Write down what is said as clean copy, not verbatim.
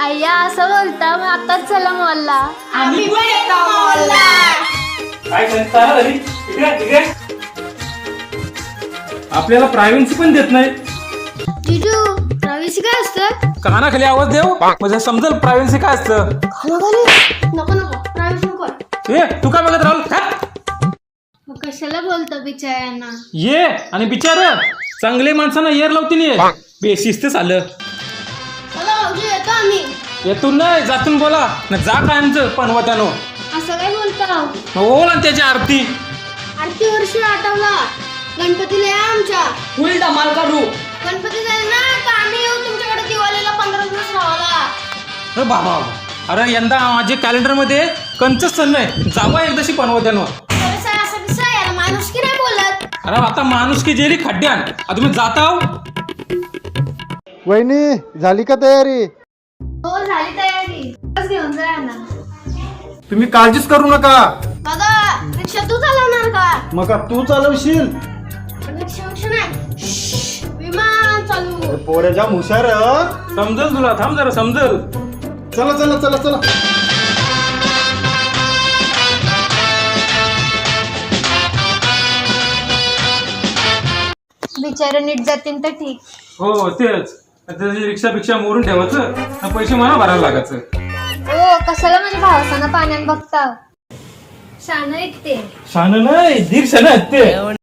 आय्या असं बोलता मग आताच चला मॉलला. आम्ही पण येतो मॉलला. काय करता रे? इकडे आपल्याला प्रायव्हन्सी पण देत नाही. जिजू प्रायव्हसी काय असतं? कानाखाली आवाज देव म्हणजे समजेल प्रायव्हन्सी काय असतं. नको नको प्रायव्हसी नको. ए तू काय बघत राहुल? मग कशाला बोलतो बिचाऱ्यांना? ये आणि बिचार चांगले माणसांना येर लावतील ये बेशिस्तच आलं. चला भाऊजी येतो आम्ही. येतून नाही जातून बोला ना जा कायमचं पनवत्यानो. असं काय बोलता? बोल आणि त्याची आरती. आरती वर्षी आठवला गणपतीला या आमच्या. फुल धमाल करू. गणपती झाले ना तर आम्ही येऊ तुमच्याकडे दिवाळीला 15 दिवस राहायला. अरे बाबा अरे यंदा माझे कॅलेंडर मध्ये कंचच सण नाही जावा एकदाशी पनवत्यानो. असं कसं यार माणूस की नाही बोलत. अरे आता माणूस की जेली खड्ड्यान आता तुम्ही जाता हो. वहिनी झाली का तयारी? हो झाली तयारी. बस घेऊन जा ना. तुम्ही काळजीच करू नका. दादा रिक्षा तू चालवणार का? मग का तू चालवशील? रिक्षा नाही. विमान चालू. पोऱ्या जाम हुशार हं? समजल तुला थांब जरा समजल. चला चला चला चला. बिचारे नीट जातील तर ठीक. हो तेच त्याची रिक्षा मोरून ठेवायचं आणि पैसे मला भरायला लागायचं. ओ कशाला माझ्या भावासांना पाण्यात बघता? शान ऐकते. शान नाही दीड शान आहेत ते.